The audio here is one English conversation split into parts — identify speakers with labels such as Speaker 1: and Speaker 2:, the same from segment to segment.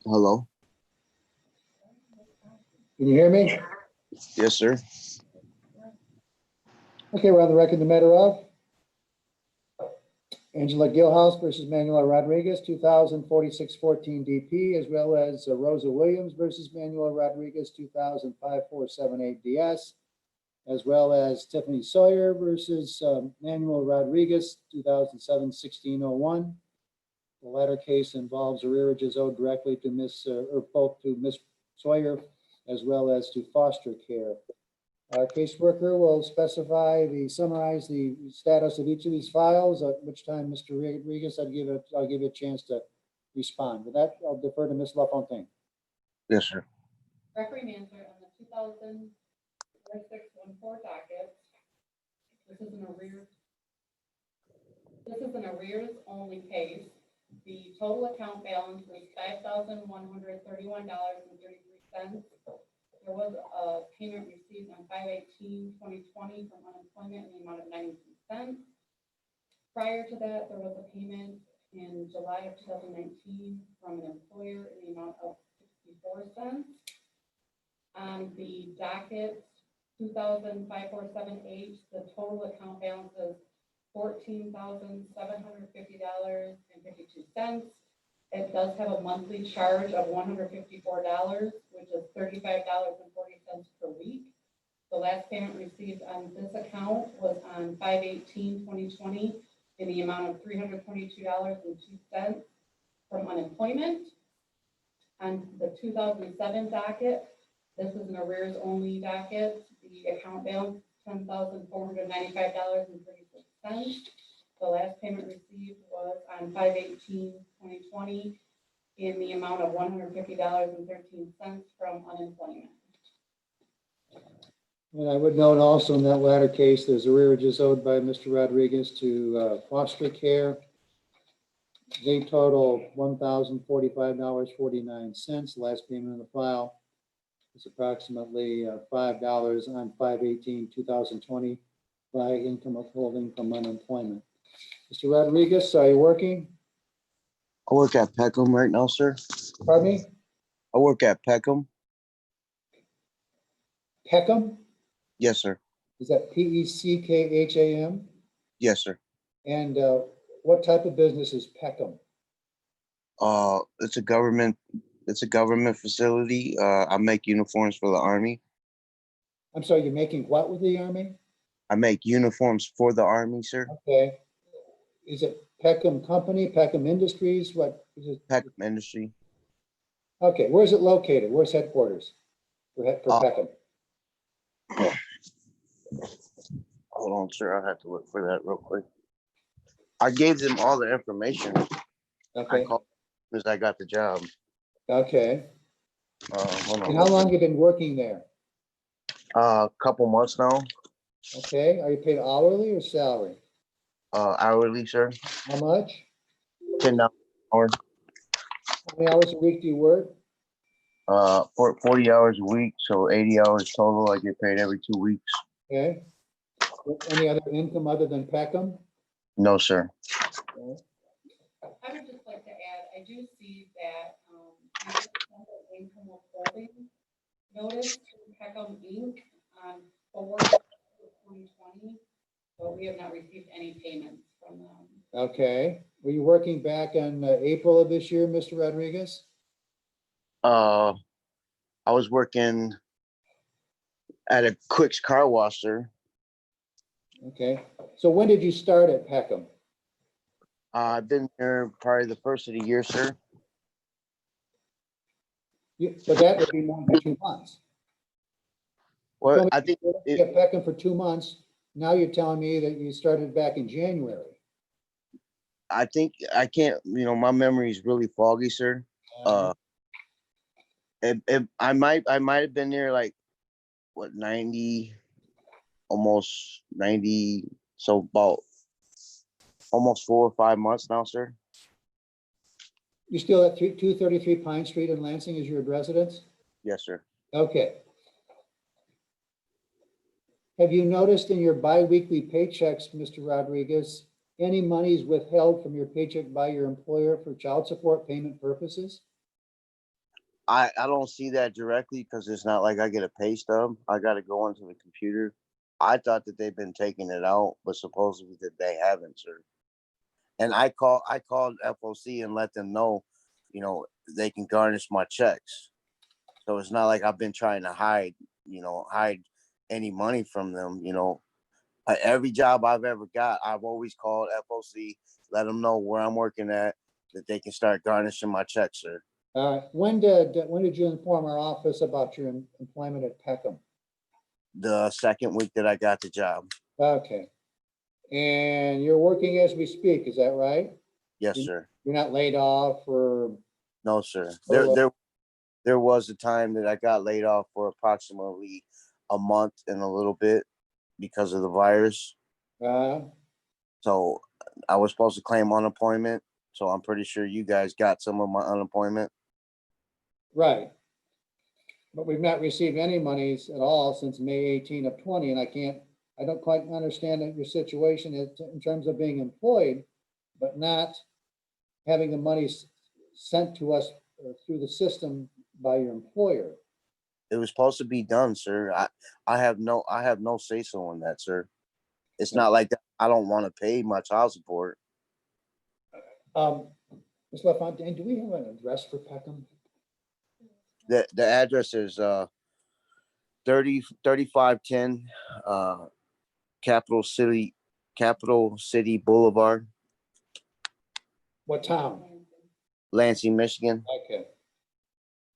Speaker 1: Hello.
Speaker 2: Can you hear me?
Speaker 1: Yes, sir.
Speaker 2: Okay, we're on the record in the matter of Angela Gilhouse versus Manuel Rodriguez, 204614 DP, as well as Rosa Williams versus Manuel Rodriguez, 205478 DS, as well as Tiffany Sawyer versus Manuel Rodriguez, 2007-1601. The latter case involves arrearages owed directly to or both to Miss Sawyer as well as to foster care. Our caseworker will summarize the status of each of these files, at which time, Mr. Rodriguez, I'll give you a chance to respond. With that, I'll defer to Ms. LaFontaine.
Speaker 1: Yes, sir.
Speaker 3: Referee Manser on the 200614 docket. This is an arrears only case. The total account balance was $5,131.33. There was a payment received on 5/18/2020 from unemployment in the amount of 92 cents. Prior to that, there was a payment in July of 2019 from an employer in the amount of 64 cents. On the docket 205478, the total account balance is $14,750.52. It does have a monthly charge of $154, which is $35.40 per week. The last payment received on this account was on 5/18/2020 in the amount of $322.02 from unemployment. On the 2007 docket, this is an arrears only docket. The account balance $10,495.36. The last payment received was on 5/18/2020 in the amount of $150.13 from unemployment.
Speaker 2: And I would note also in that latter case, there's arrearages owed by Mr. Rodriguez to foster care. They total $1,045.49. Last payment in the file is approximately $5 on 5/18/2020 by income withholding from unemployment. Mr. Rodriguez, are you working?
Speaker 1: I work at Peckham right now, sir.
Speaker 2: Pardon me?
Speaker 1: I work at Peckham.
Speaker 2: Peckham?
Speaker 1: Yes, sir.
Speaker 2: Is that Peckam?
Speaker 1: Yes, sir.
Speaker 2: And what type of business is Peckham?
Speaker 1: It's a government facility. I make uniforms for the Army.
Speaker 2: I'm sorry, you're making what with the Army?
Speaker 1: I make uniforms for the Army, sir.
Speaker 2: Okay. Is it Peckham Company, Peckham Industries? What is it?
Speaker 1: Peckham Industry.
Speaker 2: Okay, where's it located? Where's headquarters for Peckham?
Speaker 1: Hold on, sir. I'll have to look for that real quick. I gave them all the information.
Speaker 2: Okay.
Speaker 1: I called as I got the job.
Speaker 2: Okay.
Speaker 1: Hold on.
Speaker 2: And how long have you been working there?
Speaker 1: A couple months now.
Speaker 2: Okay. Are you paid hourly or salary?
Speaker 1: Hourly, sir.
Speaker 2: How much?
Speaker 1: $10 an hour.
Speaker 2: How many hours a week do you work?
Speaker 1: For 40 hours a week, so 80 hours total. I get paid every 2 weeks.
Speaker 2: Okay. Any other income other than Peckham?
Speaker 1: No, sir.
Speaker 2: Okay.
Speaker 3: I would just like to add, I do see that you did send an income withholding notice to Peckham Inc. on 4/2020, but we have not received any payments from them.
Speaker 2: Okay. Were you working back in April of this year, Mr. Rodriguez?
Speaker 1: I was working at a Quick's car wash, sir.
Speaker 2: Okay. So when did you start at Peckham?
Speaker 1: I've been there probably the first of the year, sir.
Speaker 2: So that would be more than 2 months.
Speaker 1: Well, I think
Speaker 2: You at Peckham for 2 months. Now you're telling me that you started back in January.
Speaker 1: I can't. My memory is really foggy, sir. I might have been there like 90, almost 90. So about almost 4 or 5 months now, sir.
Speaker 2: You still at 233 Pine Street in Lansing is your residence?
Speaker 1: Yes, sir.
Speaker 2: Okay. Have you noticed in your biweekly paychecks, Mr. Rodriguez, any monies withheld from your paycheck by your employer for child support payment purposes?
Speaker 1: I don't see that directly because it's not like I get a pay stub. I got to go onto the computer. I thought that they've been taking it out, but supposedly that they haven't, sir. And I called FOC and let them know, they can garnish my checks. So it's not like I've been trying to hide any money from them. Every job I've ever got, I've always called FOC, let them know where I'm working at, that they can start garnishing my checks, sir.
Speaker 2: When did you inform our office about your employment at Peckham?
Speaker 1: The second week that I got the job.
Speaker 2: Okay. And you're working as we speak, is that right?
Speaker 1: Yes, sir.
Speaker 2: You're not laid off or?
Speaker 1: No, sir.
Speaker 2: Oh,
Speaker 1: There was a time that I got laid off for approximately a month and a little bit because of the virus. So I was supposed to claim unemployment. So I'm pretty sure you guys got some of my unemployment.
Speaker 2: right. But we've not received any monies at all since May 18 of 20, and I don't quite understand your situation in terms of being employed, but not having the money sent to us through the system by your employer.
Speaker 1: It was supposed to be done, sir. I have no say so in that, sir. It's not like that. I don't want to pay my child support.
Speaker 2: Ms. LaFontaine, do we have an address for Peckham?
Speaker 1: The address is 3510 Capital City Boulevard,
Speaker 2: What town?
Speaker 1: Lansing, Michigan.
Speaker 2: Okay.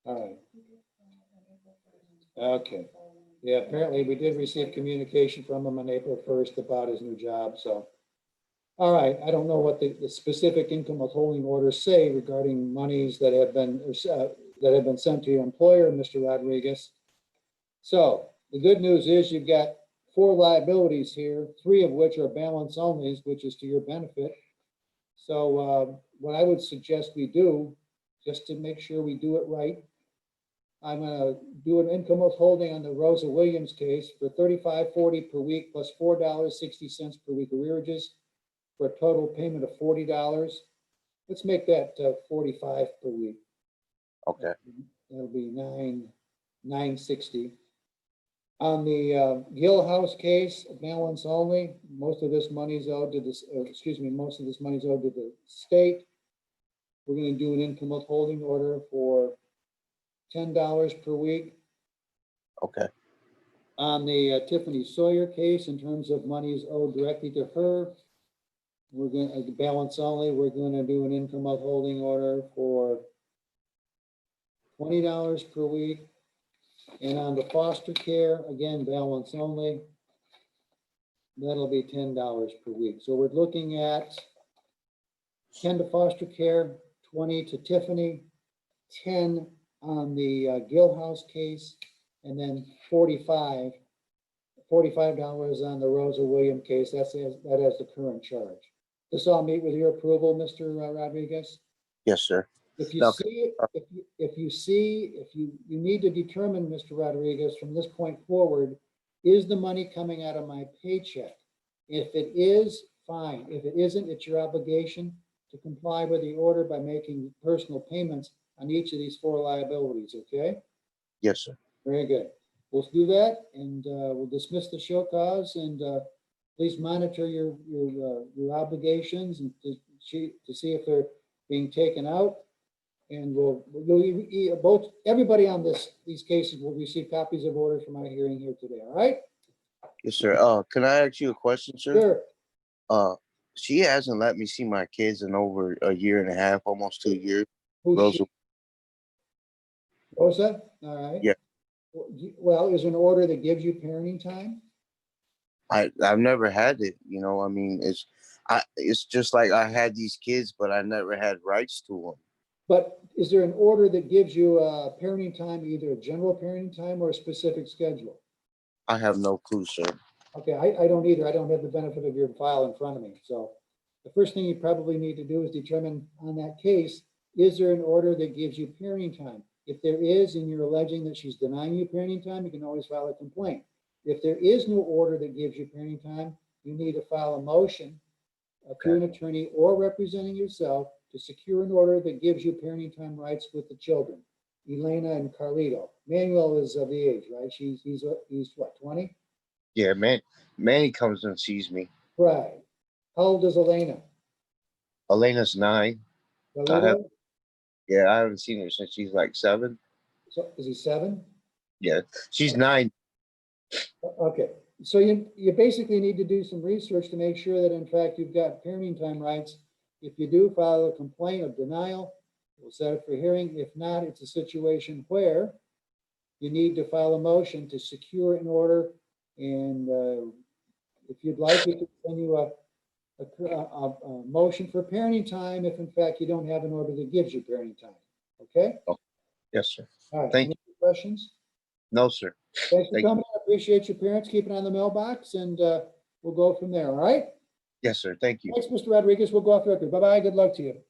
Speaker 2: All right. Okay. Yeah, apparently we did receive communication from him on April 1st about his new job, so. All right, I don't know what the specific income withholding orders say regarding monies that have been sent to your employer, Mr. Rodriguez. So the good news is you've got 4 liabilities here, 3 of which are balance onlys, which is to your benefit. So what I would suggest we do, just to make sure we do it right, I'm gonna do an income withholding on the Rosa Williams case for $35.40 per week plus $4.60 per week arrearages for a total payment of $40. Let's make that $45 per week.
Speaker 1: Okay.
Speaker 2: That'll be $960. On the Gill House case, balance only, most of this money's owed to this, most of this money's owed to the state. We're gonna do an income withholding order for $10 per week.
Speaker 1: Okay.
Speaker 2: On the Tiffany Sawyer case, in terms of monies owed directly to her, we're going to balance only. We're going to do an income withholding order for $20 per week. And on the foster care, again, balance only. That'll be $10 per week. So we're looking at 10 to foster care, 20 to Tiffany, 10 on the Gill House case, and then $45 on the Rosa Williams case. That has the current charge. This all meet with your approval, Mr. Rodriguez?
Speaker 1: Yes, sir.
Speaker 2: If you need to determine, Mr. Rodriguez, from this point forward, is the money coming out of my paycheck? If it is, fine. If it isn't, it's your obligation to comply with the order by making personal payments on each of these 4 liabilities, okay?
Speaker 1: Yes, sir.
Speaker 2: Very good. We'll do that, and we'll dismiss the show cause, and please monitor your obligations and to see if they're being taken out. And everybody on these cases will receive copies of orders from our hearing here today. All right?
Speaker 1: Yes, sir. Can I ask you a question, sir?
Speaker 2: Sure.
Speaker 1: She hasn't let me see my kids in over a year and a half, almost 2 years.
Speaker 2: Who's she? Rosa? All right.
Speaker 1: Yeah.
Speaker 2: Well, is there an order that gives you parenting time?
Speaker 1: I've never had it. I mean, it's just like I had these kids, but I never had rights to them.
Speaker 2: But is there an order that gives you parenting time, either a general parenting time or a specific schedule?
Speaker 1: I have no clue, sir.
Speaker 2: Okay, I don't either. I don't have the benefit of your file in front of me. So the first thing you probably need to do is determine on that case, is there an order that gives you parenting time? If there is, and you're alleging that she's denying you parenting time, you can always file a complaint. If there is no order that gives you parenting time, you need to file a motion through an attorney or representing yourself to secure an order that gives you parenting time rights with the children, Elena and Carlito. Manuel is of the age, right? He's what, 20?
Speaker 1: Yeah, Manny comes and sees me.
Speaker 2: Right. How old is Elena?
Speaker 1: Elena's 9.
Speaker 2: Carlito?
Speaker 1: I haven't seen her since she's like 7.
Speaker 2: So is he 7?
Speaker 1: Yeah, she's 9.
Speaker 2: Okay, so you basically need to do some research to make sure that in fact you've got parenting time rights. If you do file a complaint of denial, we'll set it for hearing. If not, it's a situation where you need to file a motion to secure an order. And if you'd like, we can send you a motion for parenting time if in fact you don't have an order that gives you parenting time. Okay?
Speaker 1: Yes, sir.
Speaker 2: All right.
Speaker 1: Thank
Speaker 2: Any questions?
Speaker 1: No, sir.
Speaker 2: Thanks for
Speaker 1: Thank you.
Speaker 2: coming. I appreciate your parents keeping on the mailbox, and we'll go from there. All right?
Speaker 1: Yes, sir. Thank you.
Speaker 2: Thanks, Mr. Rodriguez. We'll go off the record. Bye-bye. Good luck to you.